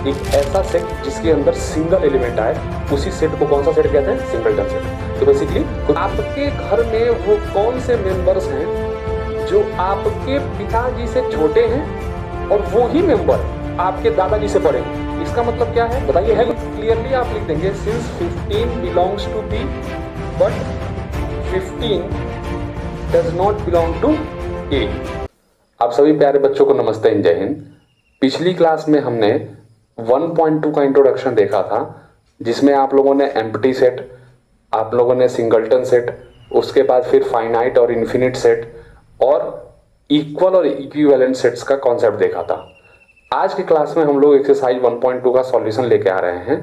एक ऐसा सेट जिसके अंदर सिंगल एलिमेंट आए, उसी सेट को कौन सा सेट कहते हैं? Singleton set. तो बेसिकली आपके घर में वो कौन से मेंबर्स हैं जो आपके पिताजी से छोटे हैं और वो ही मेंबर आपके दादाजी से बड़े हैं? इसका मतलब क्या है बताइए? है क्लियरली आप लिख देंगे since 15 belongs to B but 15 does not belong to A. आप सभी प्यारे बच्चों को नमस्ते, जय हिंद। पिछली क्लास में हमने 1.2 का इंट्रोडक्शन देखा था, जिसमें आप लोगों ने एम्प्टी सेट, आप लोगों ने सिंगलटन सेट, उसके बाद फिर फाइनाइट और इन्फिनिट सेट और इक्वल और इक्विवेलेंट सेट्स का कॉन्सेप्ट देखा था। आज की क्लास में हम लोग एक्सरसाइज 1.2 का सॉल्यूशन लेके आ रहे हैं।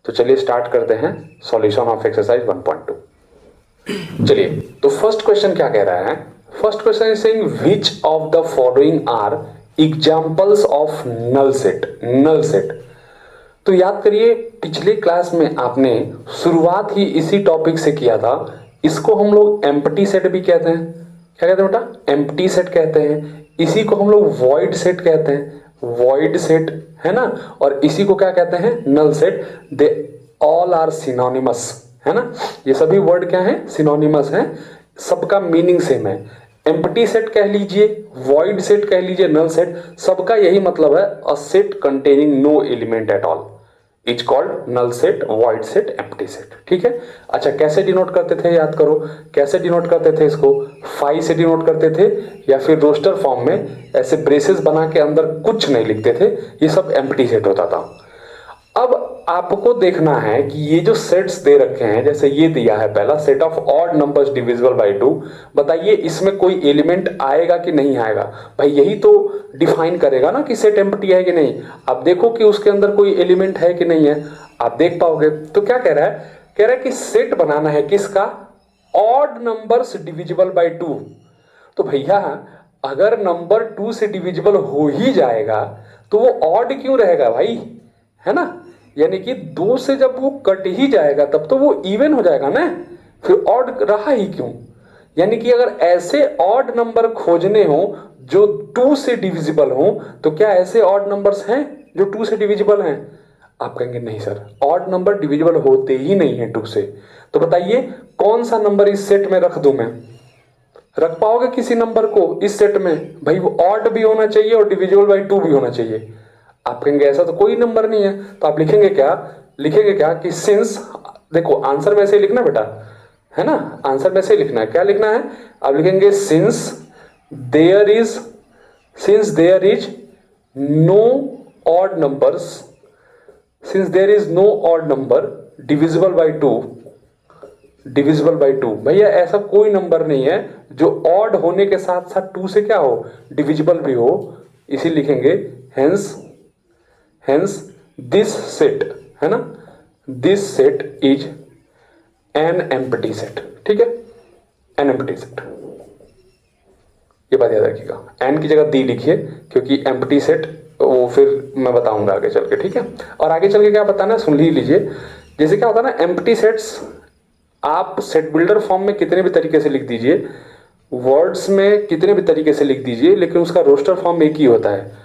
तो चलिए स्टार्ट करते हैं सॉल्यूशन ऑफ एक्सरसाइज 1.2। चलिए, तो फर्स्ट क्वेश्चन क्या कह रहा है? First question is saying which of the following are examples of null set. Null set, तो याद करिए पिछले क्लास में आपने शुरुआत ही इसी टॉपिक से किया था। इसको हम लोग एम्प्टी सेट भी कहते हैं। क्या कहते हैं बेटा? एम्प्टी सेट कहते हैं। इसी को हम लोग वॉइड सेट कहते हैं, वॉइड सेट, है ना। और इसी को क्या कहते हैं? Null set. They all are synonymous, है ना। ये सभी वर्ड क्या है? सिनोनिमस हैं, सबका मीनिंग सेम है। एम्प्टी सेट कह लीजिए, वॉइड सेट कह लीजिए, नल सेट, सबका यही मतलब है, a set containing no element at all is called null set, void set, empty set. ठीक है। अच्छा, कैसे डिनोट करते थे? याद करो, कैसे डिनोट करते थे इसको? फाई से डिनोट करते थे, या फिर रोस्टर फॉर्म में ऐसे ब्रेसेस बना के अंदर कुछ नहीं लिखते थे। ये सब एम्प्टी सेट होता था। अब आपको देखना है कि ये जो सेट्स दे रखे हैं, जैसे ये दिया है पहला set of odd numbers divisible by 2, बताइए इसमें कोई एलिमेंट आएगा कि नहीं आएगा? भाई यही तो डिफाइन करेगा ना कि सेट एम्प्टी है कि नहीं। आप देखो कि उसके अंदर कोई एलिमेंट है कि नहीं है, आप देख पाओगे। तो क्या कह रहा है? कह रहा है कि सेट बनाना है किसका? Odd numbers divisible by 2। तो भैया अगर नंबर 2 से डिविजिबल हो ही जाएगा तो वो ऑड क्यों रहेगा भाई, है ना। यानी कि 2 से जब वो कट ही जाएगा तब तो वो इवन हो जाएगा ना, फिर ऑड रहा ही क्यों? यानी कि अगर ऐसे ऑड नंबर खोजने हो जो 2 से डिविजिबल हो, तो क्या ऐसे ऑड नंबर्स हैं जो 2 से डिविजिबल हैं? आप कहेंगे नहीं सर, ऑड नंबर डिविजिबल होते ही नहीं है 2 से। तो बताइए कौन सा नंबर इस सेट में रख दूं मैं? रख पाओगे किसी नंबर को इस सेट में? भाई वो ऑड भी होना चाहिए और डिविजिबल बाय 2 भी होना चाहिए। आप कहेंगे ऐसा तो कोई नंबर नहीं है। तो आप लिखेंगे क्या? लिखेंगे क्या कि सिंस, देखो आंसर में से लिखना बेटा, है ना। आंसर में से लिखना है। क्या लिखना है? आप लिखेंगे since there is no odd numbers, since there is no odd number divisible by 2, divisible by 2। भैया ऐसा कोई नंबर नहीं है जो ऑड होने के साथ साथ 2 से क्या हो? डिविजिबल भी हो। इसी लिखेंगे हेंस दिस सेट, है ना, this set is an empty set. ठीक है, एन एम्प्टी सेट। ये बात याद रखिएगा, एन की जगह दी लिखिए, क्योंकि एम्प्टी सेट वो फिर मैं बताऊंगा आगे चल के। ठीक है। और आगे चल के क्या बताना है सुन लीजिए। जैसे क्या होता है ना, एम्प्टी सेट्स आप सेट बिल्डर फॉर्म में कितने भी तरीके से लिख दीजिए, वर्ड्स में कितने भी तरीके से लिख दीजिए, लेकिन उसका रोस्टर फॉर्म एक ही होता है,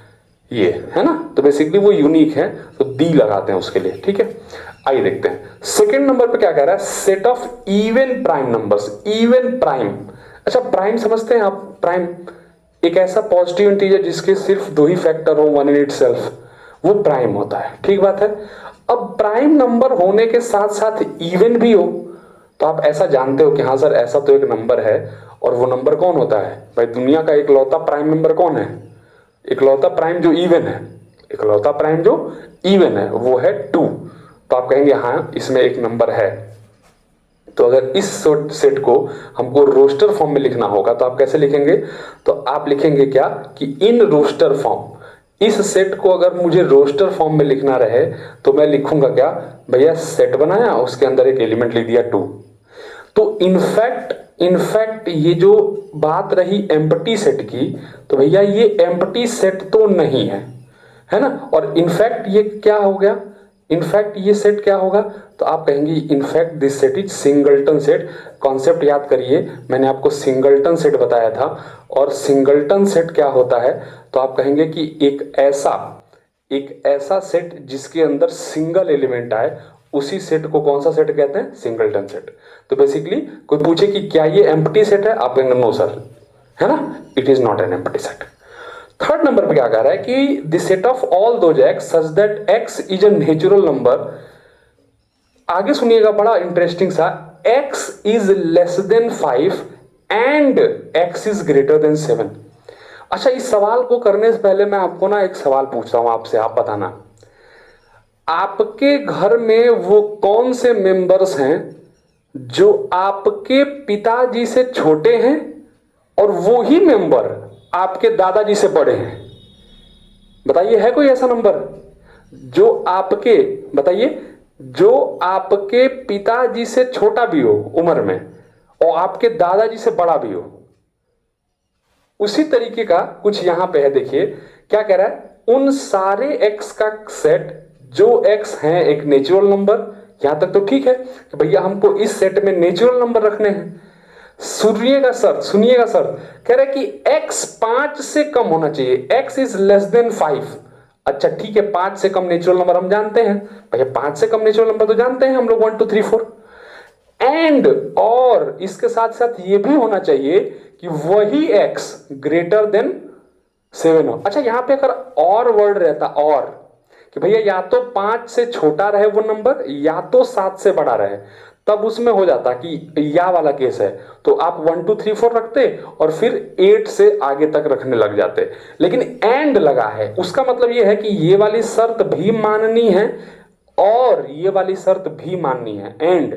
ये, है ना। तो बेसिकली वो यूनिक है, तो दी लगाते हैं उसके लिए। ठीक है, आइए देखते हैं सेकंड नंबर पे क्या कह रहा है। Set of even prime numbers. Even prime, अच्छा प्राइम समझते हैं आप? प्राइम एक ऐसा पॉजिटिव इंटीजर जिसके सिर्फ 2 ही फैक्टर हो, 1 इन इटसेल्फ, वो प्राइम होता है। ठीक बात है। अब प्राइम नंबर होने के साथ साथ इवन भी हो, तो आप ऐसा जानते हो कि हाँ सर ऐसा तो एक नंबर है, और वो नंबर कौन होता है? भाई दुनिया का इकलौता प्राइम नंबर कौन है? इकलौता प्राइम जो इवन है, इकलौता प्राइम जो इवन है वो है 2। तो आप कहेंगे हाँ इसमें एक नंबर है। तो अगर इस सेट को हमको रोस्टर फॉर्म में लिखना होगा तो आप कैसे लिखेंगे? तो आप लिखेंगे क्या कि इन रोस्टर फॉर्म, इस सेट को अगर मुझे रोस्टर फॉर्म में लिखना रहे तो मैं लिखूंगा क्या? भैया सेट बनाया, उसके अंदर एक एलिमेंट लिख दिया 2। तो इनफैक्ट ये जो बात रही एम्प्टी सेट की, तो भैया ये एम्प्टी सेट तो नहीं है ना। और इनफैक्ट ये क्या हो गया? इनफैक्ट ये सेट क्या होगा? तो आप कहेंगे in fact this set is singleton set. Concept याद करिए, मैंने आपको सिंगलटन सेट बताया था। और सिंगलटन सेट क्या होता है? तो आप कहेंगे कि एक ऐसा एक ऐसा सेट जिसके अंदर सिंगल एलिमेंट आए, उसी सेट को कौन सा सेट कहते हैं? Singleton set. तो बेसिकली कोई पूछे कि क्या ये एम्प्टी सेट है, आप कहेंगे नो सर, है ना, it is not an empty set. Third number पे क्या कह रहा है कि the set of all those x such that x is a natural number. आगे सुनिएगा, बड़ा इंटरेस्टिंग सा, x is less than 5 and x is greater than 7। अच्छा, इस सवाल को करने से पहले मैं आपको ना एक सवाल पूछता हूं आपसे, आप बताना, आपके घर में वो कौन से मेंबर्स हैं जो आपके पिताजी से छोटे हैं और वो ही मेंबर आपके दादाजी से बड़े हैं? बताइए, है कोई ऐसा नंबर जो आपके, बताइए, जो आपके पिताजी से छोटा भी हो उम्र में और आपके दादाजी से बड़ा भी हो? उसी तरीके का कुछ यहां पे है, देखिए क्या कह रहा है, उन सारे एक्स का सेट जो एक्स हैं एक नेचुरल नंबर। यहां तक तो ठीक है कि भैया हमको इस सेट में नेचुरल नंबर रखने हैं। सुनिएगा सर, सुनिएगा सर, कह रहा है कि x 5 से कम होना चाहिए, x इज लेस देन 5। अच्छा ठीक है, 5 से कम नेचुरल नंबर हम जानते हैं भैया, 5 से कम नेचुरल नंबर तो जानते हैं हम लोग, 1 2 3 4। एंड और इसके साथ साथ ये भी होना चाहिए कि वही x ग्रेटर देन 7 हो। अच्छा, यहां पे अगर और वर्ड रहता, और कि भैया या तो 5 से छोटा रहे वो नंबर या तो 7 से बड़ा रहे, तब उसमें हो जाता कि या वाला केस है तो आप 1 2 3 4 रखते और फिर 8 से आगे तक रखने लग जाते। लेकिन एंड लगा है, उसका मतलब ये है कि ये वाली शर्त भी माननी है और ये वाली शर्त भी माननी है, एंड।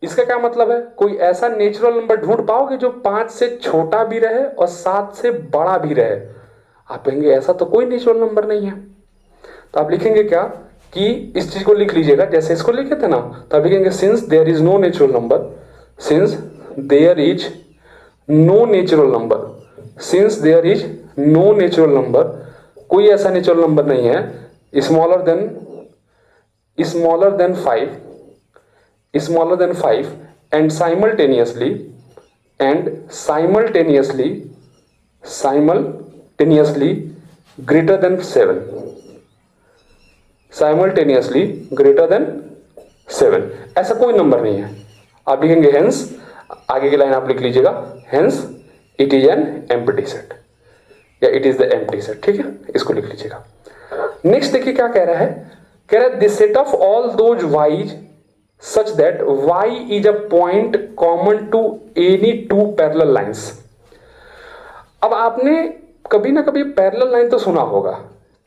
इसका क्या मतलब है? कोई ऐसा नेचुरल नंबर ढूंढ पाओगे जो 5 से छोटा भी रहे और 7 से बड़ा भी रहे? आप कहेंगे ऐसा तो कोई नेचुरल नंबर नहीं है। तो आप लिखेंगे क्या कि इस चीज को लिख लीजिएगा, जैसे इसको लिखे थे ना, तो आप लिखेंगे since there is no natural number, since there is no natural number, since there is no natural number, कोई ऐसा नेचुरल नंबर नहीं है smaller than 5, smaller than 5 and simultaneously greater than 7, simultaneously greater than 7, ऐसा कोई number नहीं है। आप लिखेंगे हेंस, आगे की लाइन आप लिख लीजिएगा, hence it is an empty set या it is the empty set. ठीक है, इसको लिख लीजिएगा। नेक्स्ट देखिए क्या कह रहा है, कह रहा है the set of all those wise such that y is a point common to any two parallel lines। अब आपने कभी ना कभी पैरेलल लाइन तो सुना होगा।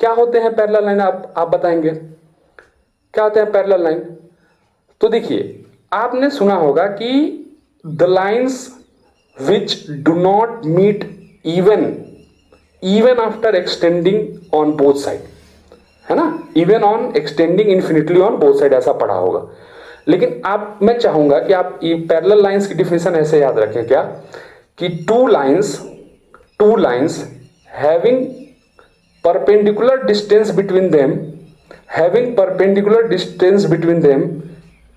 क्या होते हैं पैरेलल लाइन, आप बताएंगे क्या होते हैं पैरेलल लाइन? तो देखिए, आपने सुना होगा कि the lines which do not meet even after extending on both side, है ना, even on extending infinitely on both side, ऐसा पढ़ा होगा। लेकिन मैं चाहूंगा कि आप ये पैरेलल लाइंस की डिफिनेशन ऐसे याद रखें क्या, कि two lines having perpendicular distance between them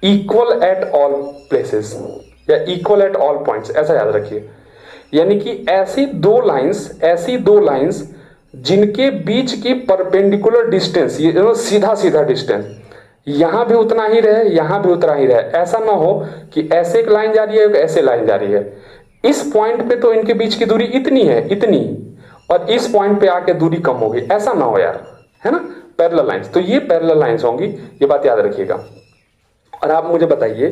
equal at all places या इक्वल एट ऑल पॉइंट्स, ऐसा याद रखिए। यानी कि ऐसी दो लाइंस जिनके बीच की परपेंडिकुलर डिस्टेंस, ये सीधा डिस्टेंस यहां भी उतना ही रहे, यहां भी उतना ही रहे। ऐसा ना हो कि ऐसे एक लाइन जा रही है, ऐसे लाइन जा रही है, इस पॉइंट पे तो इनके बीच की दूरी इतनी है, इतनी, और इस पॉइंट पे आके दूरी कम होगी, ऐसा ना हो यार, है ना, पैरेलल लाइंस। तो ये पैरेलल लाइंस होंगी, ये बात याद रखिएगा। और आप मुझे बताइए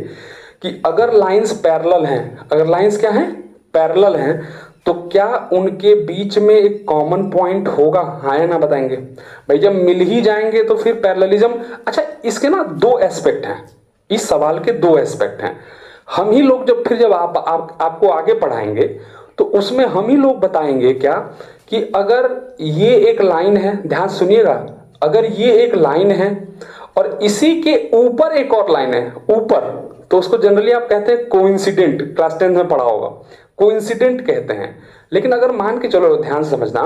कि अगर लाइंस पैरेलल हैं, अगर लाइंस क्या हैं, पैरेलल हैं, तो क्या उनके बीच में एक कॉमन पॉइंट होगा, हाँ या ना बताएंगे? भाई जब मिल ही जाएंगे तो फिर पैरेललिज्म। अच्छा, इसके ना दो एस्पेक्ट हैं, इस सवाल के दो एस्पेक्ट हैं। हम ही लोग जब आपको आगे पढ़ाएंगे तो उसमें हम ही लोग बताएंगे क्या कि अगर ये एक लाइन है, ध्यान सुनिएगा, अगर ये एक लाइन है और इसी के ऊपर एक और लाइन है ऊपर, तो उसको जनरली आप कहते हैं कोइंसिडेंट, क्लास 10 में पढ़ा होगा, कोइंसिडेंट कहते हैं। लेकिन अगर मान के चलो, ध्यान से समझना,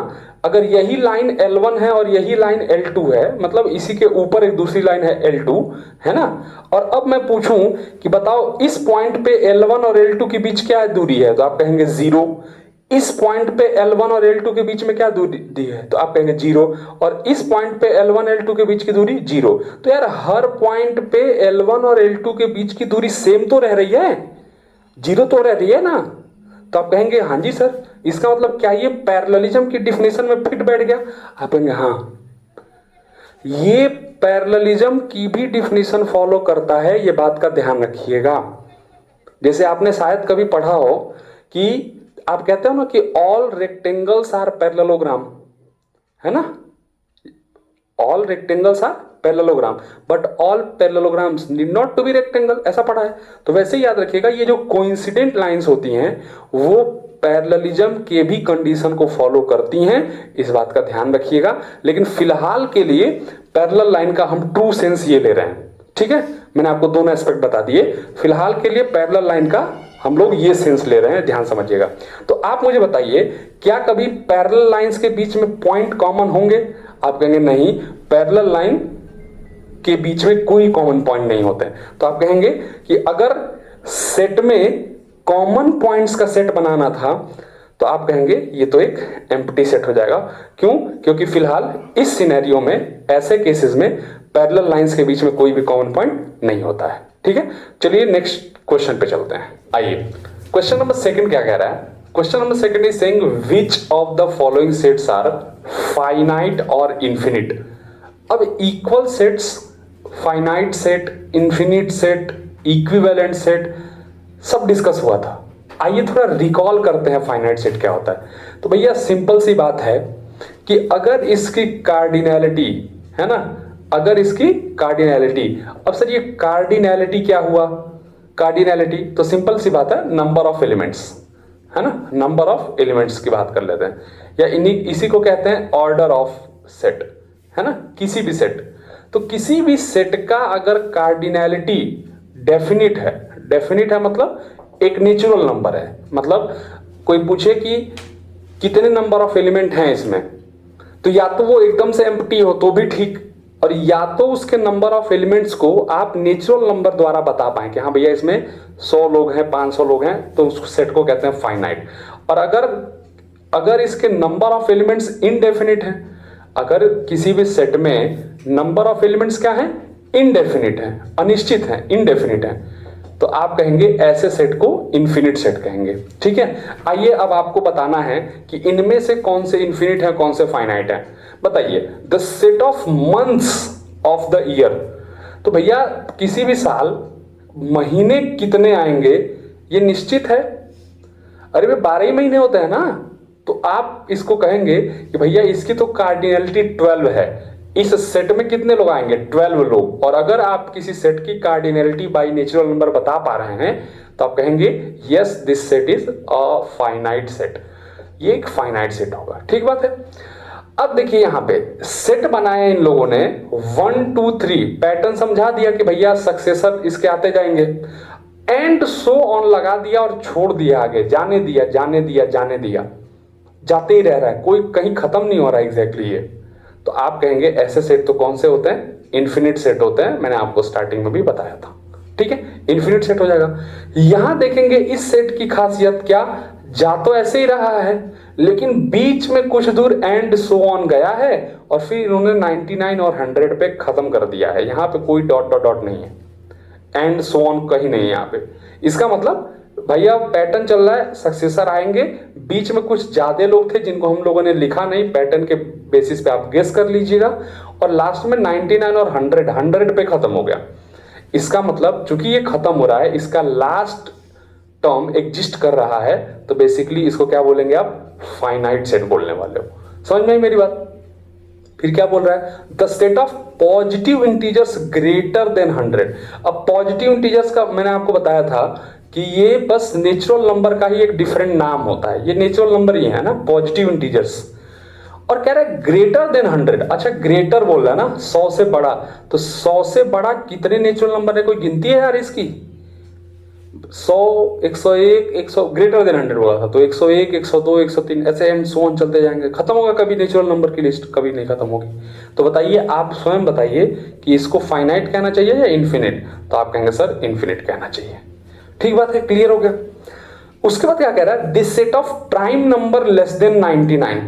अगर यही लाइन L1 है और यही लाइन L2 है, मतलब इसी के ऊपर एक दूसरी लाइन है L2, है ना, और अब मैं पूछूं कि बताओ इस पॉइंट पे L1 और L2 के बीच क्या दूरी है, तो आप कहेंगे 0। इस पॉइंट पे L1 और L2 के बीच में क्या दूरी दी है, तो आप कहेंगे 0, और इस पॉइंट पे L1 L2 के बीच की दूरी 0। तो यार हर पॉइंट पे L1 और L2 के बीच की दूरी सेम तो रह रही है, 0 तो रह रही है ना। तो आप कहेंगे हाँ जी सर, इसका मतलब क्या ये पैरेललिज्म की डिफिनेशन में फिट बैठ गया। आप कहेंगे हाँ, ये पैरेललिज्म की भी डिफिनेशन फॉलो करता है, ये बात का ध्यान रखिएगा। जैसे आपने शायद कभी पढ़ा हो कि आप कहते हो ना कि ऑल रेक्टेंगल्स आर पैरेललोग्राम, है ना, all rectangles are parallelogram but all parallelograms need not to be rectangle, ऐसा पढ़ा है। तो वैसे ही याद रखिएगा, ये जो कोइंसिडेंट लाइंस होती हैं वो पैरेललिज्म के भी कंडीशन को फॉलो करती हैं, इस बात का ध्यान रखिएगा। लेकिन फिलहाल के लिए पैरेलल लाइन का हम ट्रू सेंस ये ले रहे हैं, ठीक है। मैंने आपको दोनों एस्पेक्ट बता दिए, फिलहाल के लिए पैरेलल लाइन का हम लोग ये सेंस ले रहे हैं, ध्यान समझिएगा। तो आप मुझे बताइए, क्या कभी पैरेलल लाइंस के बीच में पॉइंट कॉमन होंगे? आप कहेंगे नहीं, पैरेलल लाइन के बीच में कोई कॉमन पॉइंट नहीं होते। तो आप कहेंगे कि अगर सेट में कॉमन पॉइंट्स का सेट बनाना था तो आप कहेंगे ये तो एक एम्प्टी सेट हो जाएगा। क्यों? क्योंकि फिलहाल इस सिनेरियो में, ऐसे केसेस में पैरेलल लाइंस के बीच में कोई भी कॉमन पॉइंट नहीं होता है, ठीक है। चलिए नेक्स्ट क्वेश्चन पे चलते हैं। आइए, क्वेश्चन नंबर सेकंड क्या कह रहा है? Question number second is saying which of the following sets are finite और इन्फिनिट। अब equal sets, finite set, infinite set, equivalent set सब डिस्कस हुआ था। आइए थोड़ा रिकॉल करते हैं फाइनाइट सेट क्या होता है। तो भैया सिंपल सी बात है कि अगर इसकी कार्डिनैलिटी है ना, अगर इसकी कार्डिनैलिटी, अब सर ये कार्डिनैलिटी क्या हुआ? कार्डिनैलिटी तो सिंपल सी बात है, नंबर ऑफ एलिमेंट्स, है ना, नंबर ऑफ एलिमेंट्स की बात कर लेते हैं, या इसी को कहते हैं ऑर्डर ऑफ सेट, है ना, किसी भी सेट। तो किसी भी सेट का अगर कार्डिनैलिटी डेफिनिट है, डेफिनिट है मतलब एक नेचुरल नंबर है, मतलब कोई पूछे कि कितने नंबर ऑफ एलिमेंट हैं इसमें, तो या तो वो एकदम से एम्प्टी हो तो भी ठीक, और या तो उसके नंबर ऑफ एलिमेंट्स को आप नेचुरल नंबर द्वारा बता पाए कि हाँ भैया इसमें 100 लोग हैं, 500 लोग हैं, तो उस सेट को कहते हैं फाइनाइट। और अगर इसके नंबर ऑफ एलिमेंट्स इनडेफिनिट हैं, अगर किसी भी सेट में नंबर ऑफ एलिमेंट्स क्या है? इनडेफिनिट है, अनिश्चित है, इनडेफिनिट है, तो आप कहेंगे ऐसे सेट को इन्फिनिट सेट कहेंगे, ठीक है। आइए अब आपको बताना है कि इनमें से कौन से इन्फिनिट है, कौन से फाइनाइट है। बताइए, the set of months of the year. तो भैया किसी भी साल महीने कितने आएंगे ये निश्चित है। अरे वे 12 ही महीने होते हैं ना, तो आप इसको कहेंगे कि भैया इसकी तो कार्डिनैलिटी 12 है, इस सेट में कितने लोग आएंगे? 12 लोग। और अगर आप किसी सेट की कार्डिनैलिटी बाय नेचुरल नंबर बता पा रहे हैं तो आप कहेंगे yes this set is a finite set, ये एक फाइनाइट सेट होगा, ठीक बात है। अब देखिए यहां पे सेट बनाए इन लोगों ने 1 2 3 पैटर्न समझा दिया कि भैया सक्सेसर इसके आते जाएंगे, एंड सो ऑन लगा दिया और छोड़ दिया, आगे जाने दिया, जाने दिया, जाने दिया, जाते ही रह रहा है, कोई कहीं खत्म नहीं हो रहा है एग्जैक्टली ये। तो आप कहेंगे ऐसे सेट तो कौन से होते हैं? इन्फिनिट सेट होते हैं, मैंने आपको स्टार्टिंग में भी बताया था, ठीक है, इन्फिनिट सेट हो जाएगा। यहां देखेंगे इस सेट की खासियत क्या, जा तो ऐसे ही रहा है लेकिन बीच में कुछ दूर एंड सो ऑन गया है और फिर इन्होंने 99 और 100 पे खत्म कर दिया है। यहां पे कोई डॉट डॉट डॉट नहीं है, एंड सो ऑन कहीं नहीं है यहां पे। इसका मतलब भैया पैटर्न चल रहा है, सक्सेसर आएंगे, बीच में कुछ ज्यादा लोग थे जिनको हम लोगों ने लिखा नहीं, पैटर्न के बेसिस पे आप गेस कर लीजिएगा, और लास्ट में 99 और 100 पे खत्म हो गया। इसका मतलब चूंकि ये खत्म हो रहा है, इसका लास्ट टर्म एग्जिस्ट कर रहा है, तो बेसिकली इसको क्या बोलेंगे आप? फाइनाइट सेट बोलने वाले हो। समझ में आई मेरी बात? फिर क्या बोल रहा है? The set of positive integers greater than 100। अब पॉजिटिव इंटीजर्स का मैंने आपको बताया था कि ये बस नेचुरल नंबर का ही एक डिफरेंट नाम होता है, ये नेचुरल नंबर ही है ना, पॉजिटिव इंटीजर्स। और कह रहा है ग्रेटर देन 100। अच्छा ग्रेटर बोल रहा है ना, 100 से बड़ा, तो 100 से बड़ा कितने नेचुरल नंबर है? कोई गिनती है यार इसकी? 100, 101, 100, ग्रेटर देन 100 बोला था, तो 101, 102, 103 ऐसे एंड सो ऑन चलते जाएंगे, खत्म होगा कभी नेचुरल नंबर की लिस्ट? कभी नहीं खत्म होगी। तो बताइए, आप स्वयं बताइए कि इसको फाइनाइट कहना चाहिए या इन्फिनिट? तो आप कहेंगे सर इन्फिनिट कहना चाहिए। ठीक बात है, क्लियर हो गया। उसके बाद क्या कह रहा है, this set of prime number less than 99,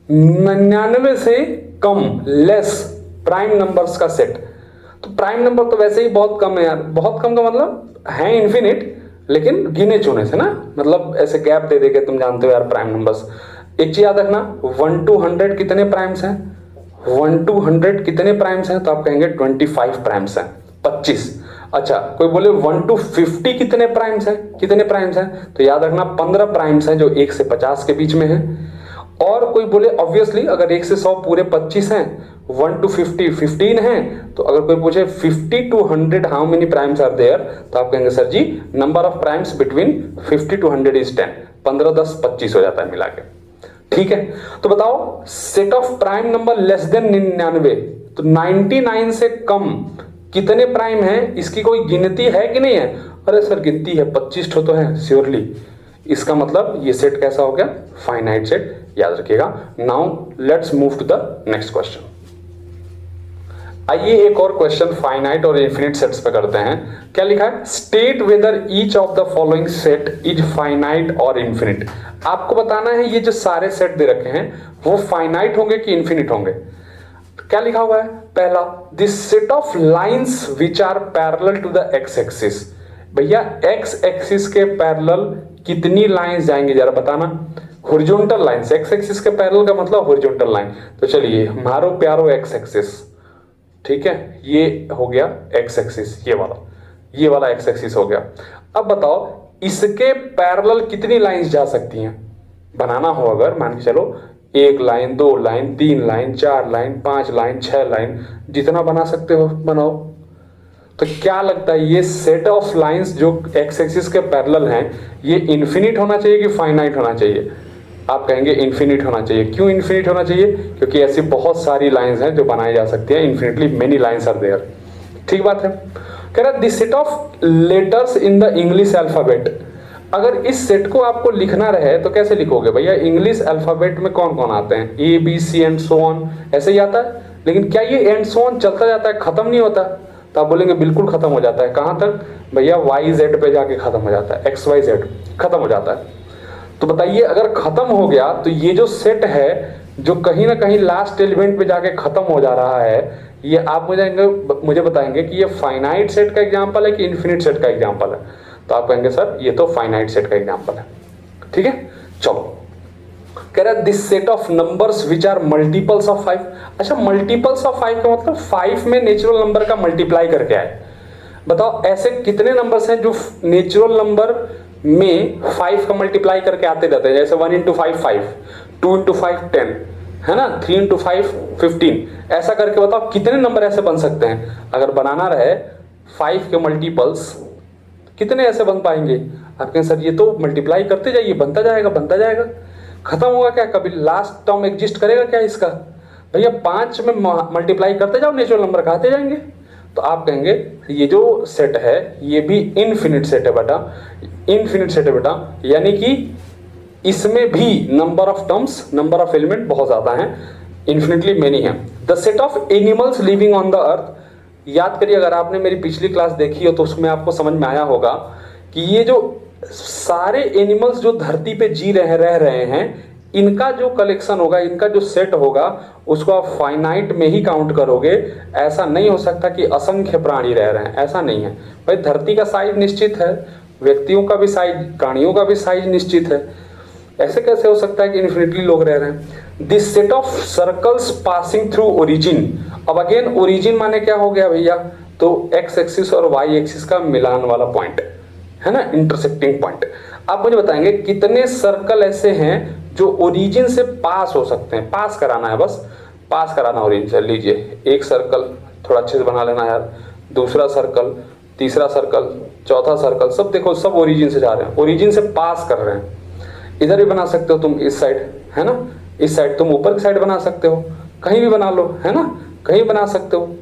99 से कम, लेस प्राइम नंबर्स का सेट। तो प्राइम नंबर तो वैसे ही बहुत कम है यार, बहुत कम का मतलब है इन्फिनिट, लेकिन गिने चुने से ना, मतलब ऐसे गैप दे देके, तुम जानते हो यार प्राइम नंबर्स। एक चीज याद रखना, 1 to 100 कितने प्राइम्स हैं, 1 to 100 कितने प्राइम्स हैं, तो आप कहेंगे 25 प्राइम्स हैं, 25। अच्छा, कोई बोले 1 to 50 कितने प्राइम्स हैं, कितने प्राइम्स हैं, तो याद रखना 15 प्राइम्स हैं जो 1 से 50 के बीच में हैं। और कोई बोले ऑब्वियसली अगर 1 से 100 पूरे 25 हैं, 1 to 50 15 हैं, तो अगर कोई पूछे 50 to 100 how many primes are there, तो आप कहेंगे sir ji number of primes between 50 to 100 is 10, 15 10 25 हो जाता है मिला के। ठीक है, तो बताओ set of prime number less than 99, तो 99 से कम कितने प्राइम हैं, इसकी कोई गिनती है कि नहीं है? अरे सर गिनती है, 25 तो है श्योरली। इसका मतलब ये सेट कैसा हो गया, फाइनाइट सेट, याद रखिएगा। Now let's move to the next question. आइए एक और क्वेश्चन फाइनाइट और इनफिनिट सेट्स पे करते हैं। क्या लिखा है, state whether each of the following set is finite और इनफिनिट। आपको बताना है ये जो सारे सेट दे रखे हैं वो फाइनाइट होंगे कि इनफिनिट होंगे। क्या लिखा हुआ है, पहला, this set of lines which are parallel to the X axis. भैया एक्स एक्सिस के पैरेलल कितनी लाइंस जाएंगी जरा बताना। हॉरिजॉन्टल लाइंस, एक्स एक्सिस के पैरेलल का मतलब हॉरिजॉन्टल लाइन। तो चलिए हमारो प्यारो एक्स एक्सिस, ठीक है, ये हो गया एक्स एक्सिस, ये वाला एक्स एक्सिस हो गया। अब बताओ इसके पैरेलल कितनी लाइंस जा सकती हैं। बनाना हो अगर मान के चलो 1 line, 2 line, 3 line, 4 line, 5 line, 6 line, जितना बना सकते हो बनाओ। तो क्या लगता है ये सेट ऑफ लाइंस जो एक्स एक्सिस के पैरेलल हैं ये इनफिनिट होना चाहिए कि फाइनाइट होना चाहिए? आप कहेंगे इनफिनिट होना चाहिए। क्यों इनफिनिट होना चाहिए? क्योंकि ऐसी बहुत सारी लाइंस हैं जो बनाई जा सकती है, infinitely many lines are there. ठीक बात है। कह रहा है this set of letters in the English alphabet. अगर इस सेट को आपको लिखना रहे तो कैसे लिखोगे भैया? इंग्लिश अल्फाबेट में कौन कौन आते हैं? A B C and so on, ऐसे ही आता है। लेकिन क्या ये एंड सो ऑन चलता जाता है, खत्म नहीं होता? तो आप बोलेंगे बिल्कुल खत्म हो जाता है। कहां तक भैया? वाई जेड पे जाके खत्म हो जाता है, एक्स वाई जेड खत्म हो जाता है। तो बताइए अगर खत्म हो गया तो ये जो सेट है जो कहीं ना कहीं लास्ट एलिमेंट पे जाके खत्म हो जा रहा है, ये आप मुझे बताएंगे कि ये फाइनाइट सेट का एग्जांपल है कि इनफिनिट सेट का एग्जांपल है? तो आप कहेंगे सर ये तो फाइनाइट सेट का एग्जांपल है। ठीक है, चलो। कह रहा है this set of numbers which are multiples of 5। अच्छा, मल्टीपल्स ऑफ 5 का मतलब 5 में नेचुरल नंबर का मल्टीप्लाई करके आए। बताओ ऐसे कितने नंबर्स हैं जो नेचुरल नंबर में 5 का मल्टीप्लाई करके आते रहते हैं? जैसे 1 into 5 5, 2 into 5 10, है ना, 3 into 5 15। ऐसा करके बताओ कितने नंबर ऐसे बन सकते हैं? अगर बनाना रहे 5 के मल्टीपल्स कितने ऐसे बन पाएंगे? आप कहें सर ये तो मल्टीप्लाई करते जाइए, बनता जाएगा बनता जाएगा, खत्म होगा क्या? कभी लास्ट टर्म एग्जिस्ट करेगा क्या इसका? भैया 5 में मल्टीप्लाई करते जाओ, नेचुरल नंबर कहते जाएंगे। तो आप कहेंगे ये जो सेट है ये भी इनफिनिट सेट है बेटा, इनफिनिट सेट है बेटा, यानी कि इसमें भी number of terms, number of element बहुत ज्यादा हैं, इन्फिनिटली मेनी है। The set of animals living on the earth. याद करिए अगर आपने मेरी पिछली क्लास देखी हो तो उसमें आपको समझ में आया होगा कि ये जो सारे एनिमल्स जो धरती पे जी रह रहे हैं, इनका जो कलेक्शन होगा, इनका जो सेट होगा, उसको आप फाइनाइट में ही काउंट करोगे। ऐसा नहीं हो सकता कि असंख्य प्राणी रह रहे हैं, ऐसा नहीं है भाई। धरती का साइज निश्चित है, व्यक्तियों का भी साइज, प्राणियों का भी साइज निश्चित है। ऐसे कैसे हो सकता है कि इन्फिनिटली लोग रह रहे हैं? This set of circles passing through origin. अब अगेन ओरिजिन माने क्या हो गया भैया? तो एक्स एक्सिस और वाई एक्सिस का मिलान वाला पॉइंट है ना, इंटरसेक्टिंग पॉइंट। आप मुझे बताएंगे कितने सर्कल ऐसे हैं जो ओरिजिन से पास हो सकते हैं? पास कराना है, बस पास कराना ओरिजिन से। लीजिए एक सर्कल थोड़ा अच्छे से बना लेना यार, दूसरा सर्कल, तीसरा सर्कल, चौथा सर्कल, सब देखो सब ओरिजिन से जा रहे हैं, ओरिजिन से पास कर रहे हैं। इधर भी बना सकते हो तुम, इस साइड है ना, इस साइड तुम ऊपर की साइड बना सकते हो, कहीं भी बना लो, है ना, कहीं बना सकते हो।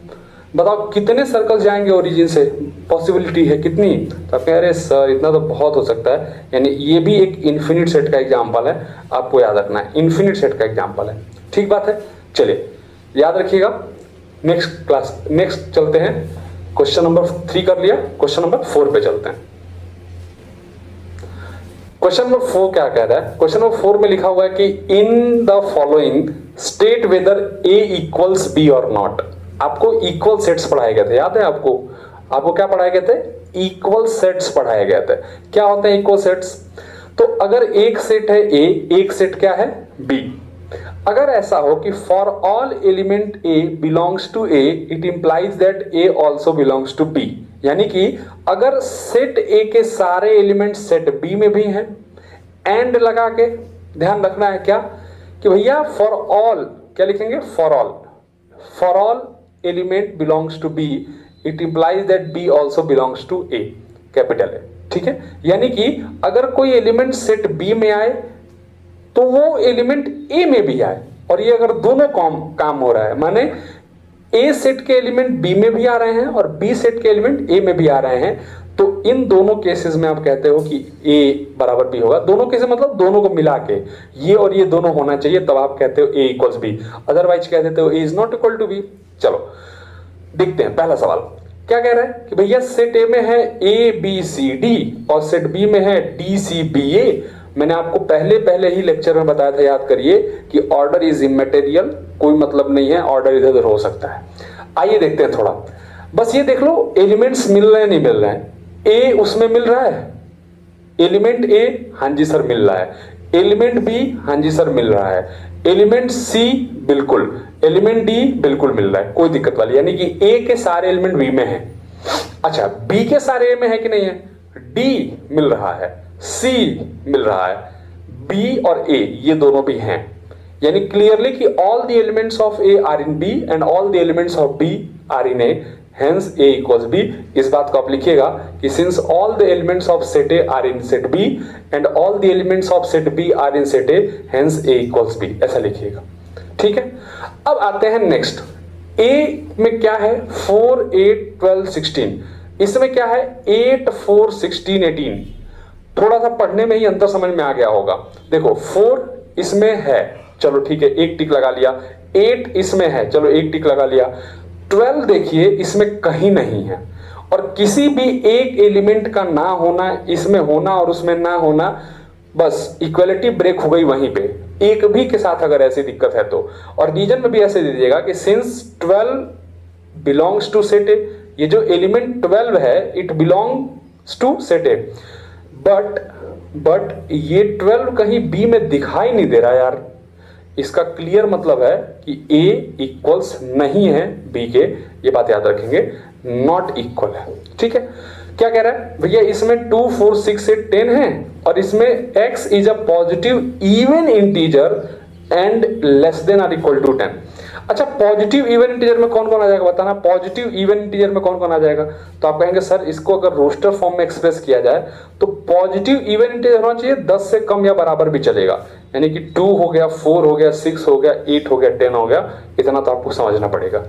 बताओ कितने सर्कल जाएंगे ओरिजिन से? पॉसिबिलिटी है कितनी? तो आप कह रहे सर इतना तो बहुत हो सकता है। यानी ये भी एक इन्फिनिट सेट का एग्जांपल है, आपको याद रखना है, इन्फिनिट सेट का एग्जांपल है। ठीक बात है, चलिए याद रखिएगा। नेक्स्ट चलते हैं। क्वेश्चन नंबर 3 कर लिया, क्वेश्चन नंबर 4 पे चलते हैं। क्वेश्चन नंबर 4 क्या कह रहा है? क्वेश्चन नंबर 4 में लिखा हुआ है कि in the following state whether A equals B और नॉट। आपको इक्वल सेट्स पढ़ाए गए थे, याद है आपको? आपको क्या पढ़ाए गए थे? इक्वल सेट्स पढ़ाए गए थे। क्या होते हैं इक्वल सेट्स? तो अगर एक सेट है ए, एक सेट क्या है? बी। अगर ऐसा हो कि for all element A belongs to A, it implies that A also belongs to B. यानी कि अगर सेट ए के सारे एलिमेंट सेट बी में भी हैं, एंड लगा के ध्यान रखना है क्या कि भैया फॉर ऑल, क्या लिखेंगे? For all element belongs to B, it implies that B also belongs to A, capital A. ठीक है, यानी कि अगर कोई एलिमेंट सेट बी में आए तो वो एलिमेंट ए में भी आए, और ये अगर दोनों काम हो रहा है, माने ए सेट के एलिमेंट बी में भी आ रहे हैं और बी सेट के एलिमेंट ए में भी आ रहे हैं, तो इन दोनों केसेस में आप कहते हो कि ए बराबर बी होगा। दोनों केसेस मतलब दोनों को मिला के ये और ये दोनों होना चाहिए, तब आप कहते हो ए इक्वल्स बी। अदरवाइज कह देते हो A is not equal to B. चलो देखते हैं पहला सवाल क्या कह रहा है कि भैया सेट ए में है ए बी सी डी और सेट बी में है डी सी बी ए। मैंने आपको पहले ही लेक्चर में बताया था, याद करिए, कि ऑर्डर इज इमैटेरियल, कोई मतलब नहीं है, ऑर्डर इधर उधर हो सकता है। आइए देखते हैं थोड़ा, बस ये देख लो एलिमेंट्स मिल रहे हैं नहीं मिल रहे हैं। ए उसमें मिल रहा है, एलिमेंट ए, हाँ जी सर मिल रहा है। एलिमेंट बी, हाँ जी सर मिल रहा है। एलिमेंट सी बिल्कुल, एलिमेंट डी बिल्कुल मिल रहा है, कोई दिक्कत वाली, यानी कि ए के सारे एलिमेंट बी में है। अच्छा, बी के सारे ए में है कि नहीं है? डी मिल रहा है, सी मिल रहा है, बी और ए ये दोनों भी हैं, यानी क्लियरली कि all the elements of A are in B and all the elements of B are in A, hence a equals b। इस बात को आप लिखिएगा कि since all the elements of set A are in set B and all the elements of set B are in set A, hence a equals b, ऐसा लिखिएगा। ठीक है, अब आते हैं नेक्स्ट। A में क्या है? 4 8 12 16। इसमें क्या है? 8 4 16 18। थोड़ा सा पढ़ने में ही अंतर समझ में आ गया होगा। देखो 4 इसमें है, चलो ठीक है, एक टिक लगा लिया। 8 इसमें है, चलो एक टिक लगा लिया। 12 देखिए इसमें कहीं नहीं है, और किसी भी एक एलिमेंट का ना होना, इसमें होना और उसमें ना होना, बस इक्वलिटी ब्रेक हो गई वहीं पे, एक भी के साथ अगर ऐसी दिक्कत है तो। और रीजन में भी ऐसे दे दीजिएगा कि since 12 belongs to set A, ये जो एलिमेंट 12 है it belongs to set A, but ये 12 कहीं बी में दिखाई नहीं दे रहा यार। इसका क्लियर मतलब है कि A इक्वल्स नहीं है B के, ये बात याद रखेंगे, नॉट इक्वल है। ठीक है, क्या कह रहा है भैया? इसमें 2 4 6 8 10 है और इसमें x is a positive even integer and less than or equal to 10। अच्छा, पॉजिटिव इवन इंटीजर में कौन कौन आ जाएगा बताना? पॉजिटिव इवन इंटीजर में कौन कौन आ जाएगा? तो आप कहेंगे सर इसको अगर रोस्टर फॉर्म में एक्सप्रेस किया जाए तो पॉजिटिव इवन इंटीजर होना चाहिए 10 से कम या बराबर भी चलेगा, यानी कि 2 हो गया, 4 हो गया, 6 हो गया, 8 हो गया, 10 हो गया, इतना तो आपको समझना पड़ेगा।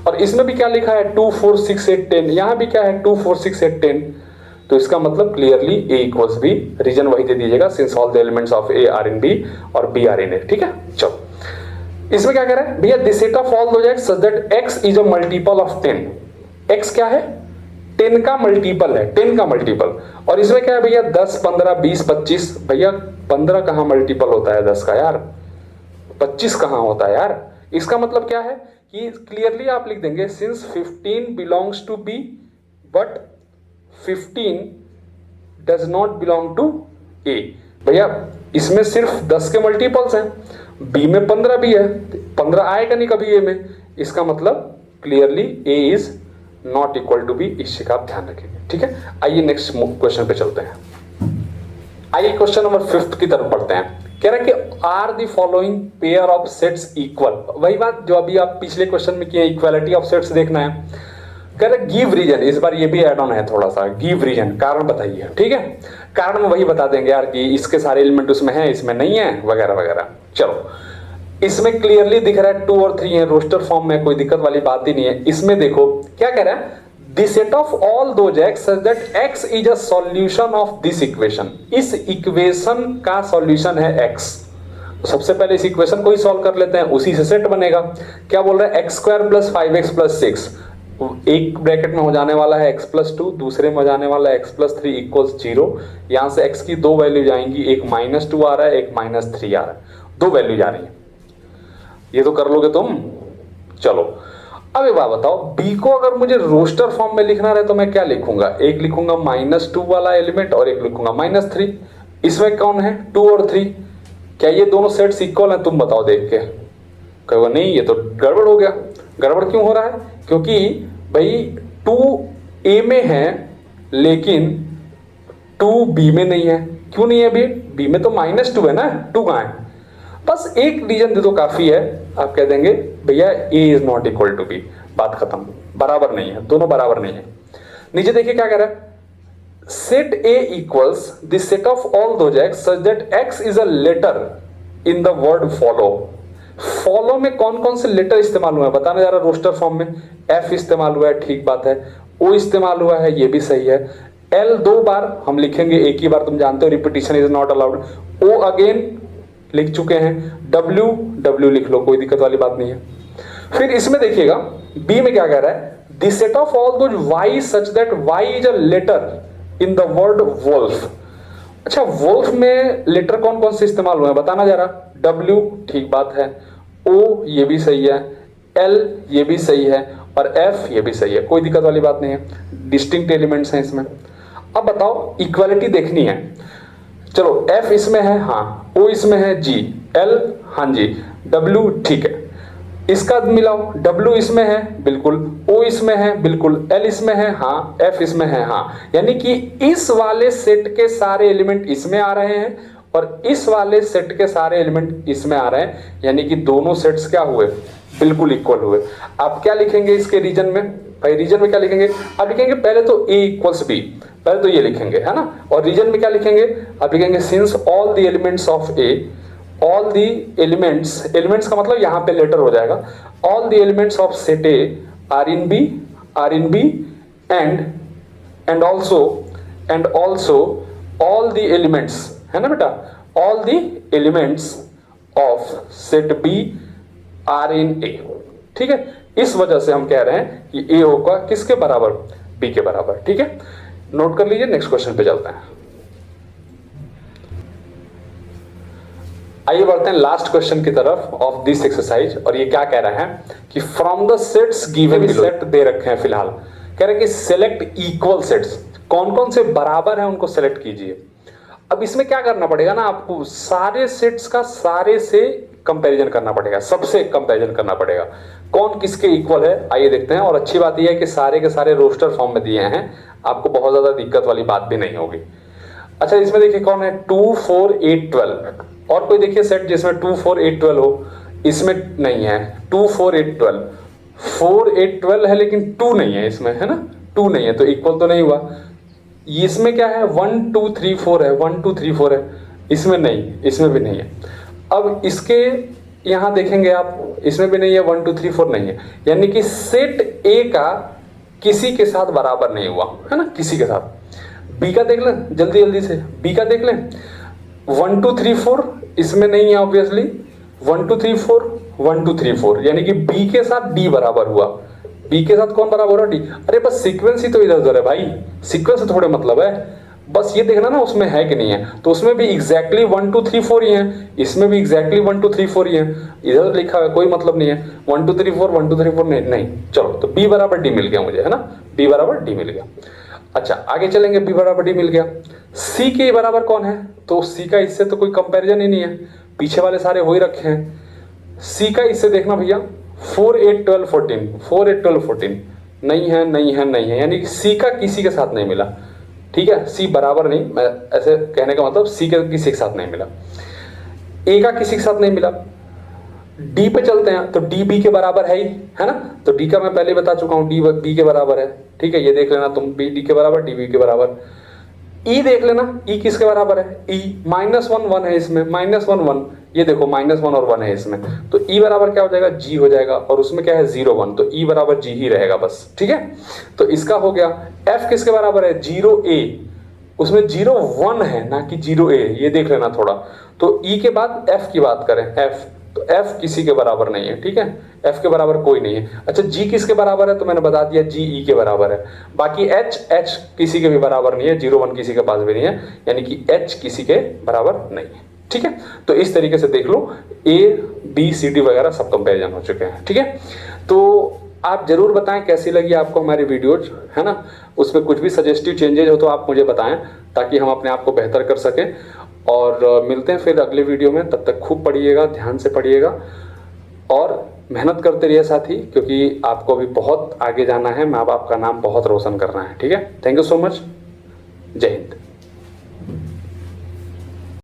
और इसमें भी क्या लिखा है? 2 4 6 8 10, यहां भी क्या है? 2 4 6 8 10। तो इसका मतलब clearly A equals B, reason वही दे दीजिएगा, since all the elements of A are in B और B आर इन A। ठीक है, चलो इसमें क्या कह रहा है भैया? This set of all those x such that x is a multiple of 10। x क्या है? 10 का मल्टीपल है, 10 का मल्टीपल। और इसमें क्या है भैया? 10 15 20 25। भैया 15 कहां मल्टीपल होता है 10 का यार? 25 कहां होता है यार? इसका मतलब क्या है कि क्लियरली आप लिख देंगे since 15 belongs to B but 15 does not belong to A। भैया इसमें सिर्फ 10 के मल्टीपल्स हैं, B में 15 भी है, 15 आएगा नहीं कभी A में, इसका मतलब clearly A is not equal to B। इस चीज का आप ध्यान रखेंगे। ठीक है, आइए नेक्स्ट क्वेश्चन पे चलते हैं। आइए क्वेश्चन नंबर 5 की तरफ पढ़ते हैं। कह रहा है कि are the following pair of sets equal. वही बात जो अभी आप पिछले क्वेश्चन में किए, इक्वालिटी ऑफ सेट्स देखना है। कह रहे गिव रीजन, इस बार ये भी ऐड ऑन है थोड़ा सा, गिव रीजन, कारण बताइए। ठीक है, कारण में वही बता देंगे यार कि इसके सारे एलिमेंट उसमें हैं, इसमें नहीं है, वगैरह वगैरह। चलो इसमें क्लियरली दिख रहा है 2 और 3 है, रोस्टर फॉर्म में, कोई दिक्कत वाली बात ही नहीं है। इसमें देखो क्या कह रहा है? The set of all those x such that x is a solution of this equation. इस इक्वेशन का सॉल्यूशन है x। तो सबसे पहले इस इक्वेशन को ही सॉल्व कर लेते हैं, उसी से सेट बनेगा। क्या बोल रहा है? x² + 5x + 6 एक ब्रैकेट में हो जाने वाला है x+2, दूसरे में हो जाने वाला है x+3 इक्वल्स 0। यहां से x की दो वैल्यू जाएंगी, एक -2 आ रहा है, एक -3 आ रहा है, दो वैल्यू जा रही है। ये तो कर लोगे तुम। चलो अब एक बात बताओ, b को अगर मुझे रोस्टर फॉर्म में लिखना रहे तो मैं क्या लिखूंगा? एक लिखूंगा -2 वाला एलिमेंट और एक लिखूंगा -3। इसमें कौन है 2 और 3? क्या ये दोनों सेट्स इक्वल हैं? तुम बताओ देख के। कहोगे नहीं ये तो गड़बड़ हो गया। गड़बड़ क्यों हो रहा है? क्योंकि भाई 2a में है लेकिन 2b में नहीं है। क्यों नहीं है? b में तो -2 है ना, 2 कहां है? बस एक रीजन दे दो काफी है, आप कह देंगे भैया a is not equal to b, बात खत्म। बराबर नहीं है, दोनों बराबर नहीं है। नीचे देखिए क्या कह रहा है, set a equals the set of all those x such that x is a letter in the word follow. Follow में कौन कौन से लेटर इस्तेमाल हुआ है बताना जरा। रोस्टर फॉर्म में f इस्तेमाल हुआ है, ठीक बात है। o इस्तेमाल हुआ है, ये भी सही है। l 2 बार हम लिखेंगे, एक ही बार, तुम जानते हो repetition is not allowed. o again लिख चुके हैं। w लिख लो, कोई दिक्कत वाली बात नहीं है। फिर इसमें देखिएगा b में क्या कह रहा है, the set of all those y such that y is a letter in the word wolf. अच्छा, वोल्फ में लेटर कौन कौन से इस्तेमाल हुए हैं बताना जरा। w ठीक बात है, o ये भी सही है, l ये भी सही है और f ये भी सही है, कोई दिक्कत वाली बात नहीं है। डिस्टिंक्ट एलिमेंट्स हैं इसमें। अब बताओ इक्वालिटी देखनी है। चलो f इसमें है, हाँ, o इसमें है, जी, l हाँ जी, w ठीक है, इसका मिलाओ। w इसमें है बिल्कुल, o इसमें है बिल्कुल, l इसमें है हाँ, f इसमें है हाँ। यानी कि इस वाले सेट के सारे एलिमेंट इसमें आ रहे हैं और इस वाले सेट के सारे एलिमेंट इसमें आ रहे हैं, यानी कि दोनों सेट्स क्या हुए? बिल्कुल इक्वल हुए। आप क्या लिखेंगे इसके रीजन में? भाई रीजन में क्या लिखेंगे? आप लिखेंगे पहले तो a इक्वल्स b, पहले तो ये लिखेंगे है ना। और रीजन में क्या लिखेंगे? आप लिखेंगे since all the elements of a, all the elements, elements का मतलब यहाँ पे लेटर हो जाएगा, all the elements of set a are in B and also all the elements, है ना बेटा, all the elements of set b are in a। ठीक है, इस वजह से हम कह रहे हैं कि a होगा किसके बराबर? b के बराबर। ठीक है, नोट कर लीजिए। नेक्स्ट क्वेश्चन पे चलते हैं। आइए बढ़ते हैं लास्ट क्वेश्चन की तरफ ऑफ दिस एक्सरसाइज। और ये क्या कह रहा है कि from the sets given, set दे रखे हैं फिलहाल, कह रहे हैं कि सिलेक्ट इक्वल सेट्स, कौन कौन से बराबर हैं उनको सेलेक्ट कीजिए। अब इसमें क्या करना पड़ेगा ना, आपको सारे सेट्स का सारे से कंपैरिजन करना पड़ेगा, सबसे कंपैरिजन करना पड़ेगा कौन किसके इक्वल है। आइए देखते हैं। और अच्छी बात यह है कि सारे के सारे रोस्टर फॉर्म में दिए हैं, आपको बहुत ज्यादा दिक्कत वाली बात भी नहीं होगी। अच्छा, इसमें देखिए कौन है 2 4 8 12। और कोई देखिए सेट जिसमें 2 4 8 12 हो, इसमें नहीं है 2 4 8 12, 4 8 12 है लेकिन 2 नहीं है इसमें, है ना, 2 नहीं है तो इक्वल तो नहीं हुआ। इसमें क्या है 1 2 3 4 है, 1 2 3 4 है, इसमें नहीं, इसमें भी नहीं है। अब इसके यहां देखेंगे आप, इसमें भी नहीं है, 1 2 3 4 नहीं है, यानी कि सेट ए का किसी के साथ बराबर नहीं हुआ, है ना, किसी के साथ। बी का देख लें जल्दी जल्दी से, बी का देख लें 1 2 3 4 इसमें नहीं है ऑब्वियसली, 1 2 3 4 1 2 3 4, यानी कि बी के साथ डी बराबर हुआ। बी के साथ कौन बराबर हुआ? डी। अरे बस सीक्वेंस ही तो इधर उधर है भाई, सीक्वेंस से थोड़े मतलब है, बस ये देखना ना उसमें है कि नहीं है। तो उसमें भी एग्जैक्टली 1 2 3 4 ही है, इसमें भी एग्जैक्टली 1 2 3 4 ही है, इधर लिखा है कोई मतलब नहीं है 1 2 3 4 1 2 3 4 नहीं। चलो तो बी बराबर डी मिल गया मुझे, है ना, बी बराबर डी मिल गया। अच्छा आगे चलेंगे, बी बराबर डी मिल गया। सी के बराबर कौन है? तो सी का इससे तो कोई कंपैरिजन ही नहीं है, पीछे वाले सारे हो ही रखे हैं। सी का इससे देखना भैया 4 8 12 14, 4 8 12 14 नहीं है, नहीं है, नहीं है, यानी कि सी का किसी के साथ नहीं मिला। ठीक है, सी बराबर नहीं, मैं ऐसे कहने का मतलब सी का किसी के साथ नहीं मिला, ए का किसी के साथ नहीं मिला। डी पे चलते हैं, तो डी बी के बराबर है ही, है ना, तो डी का मैं पहले बता चुका हूं, डी बी के बराबर है। ठीक है, ये देख लेना तुम, बी डी के बराबर, डी बी के बराबर। ई देख लेना, ई किसके बराबर है? ई -1 1 है इसमें, -1 1, ये देखो -1 और 1 है इसमें, तो ई बराबर क्या हो जाएगा? जी हो जाएगा। और उसमें क्या है 0 1, तो ई बराबर जी ही रहेगा बस। ठीक है, तो इसका हो गया। एफ किसके बराबर है? 0 a, उसमें 0 1 है ना कि 0 a, ये देख लेना थोड़ा। तो ई के बाद एफ की बात करें, एफ तो F किसी के बराबर नहीं है, ठीक है, F के बराबर कोई नहीं है। अच्छा G किसके बराबर है, तो मैंने बता दिया G E के बराबर है। बाकी H किसी के भी बराबर नहीं है, 0 1 किसी के पास भी नहीं है, यानी कि H किसी के बराबर नहीं है, ठीक है। तो इस तरीके से देख लो, A B C D वगैरह सब कंपेरिजन हो चुके हैं, ठीक है। तो आप जरूर बताएं कैसी लगी आपको हमारी वीडियोज, है ना, उसमें कुछ भी सजेस्टिव चेंजेज हो तो आप मुझे बताएं, ताकि हम अपने आप को बेहतर कर सकें। और मिलते हैं फिर अगले वीडियो में, तब तक खूब पढ़िएगा, ध्यान से पढ़िएगा और मेहनत करते रहिए साथी, क्योंकि आपको अभी बहुत आगे जाना है, माँ बाप का नाम बहुत रोशन करना है, ठीक है। थैंक यू सो मच, जय हिंद।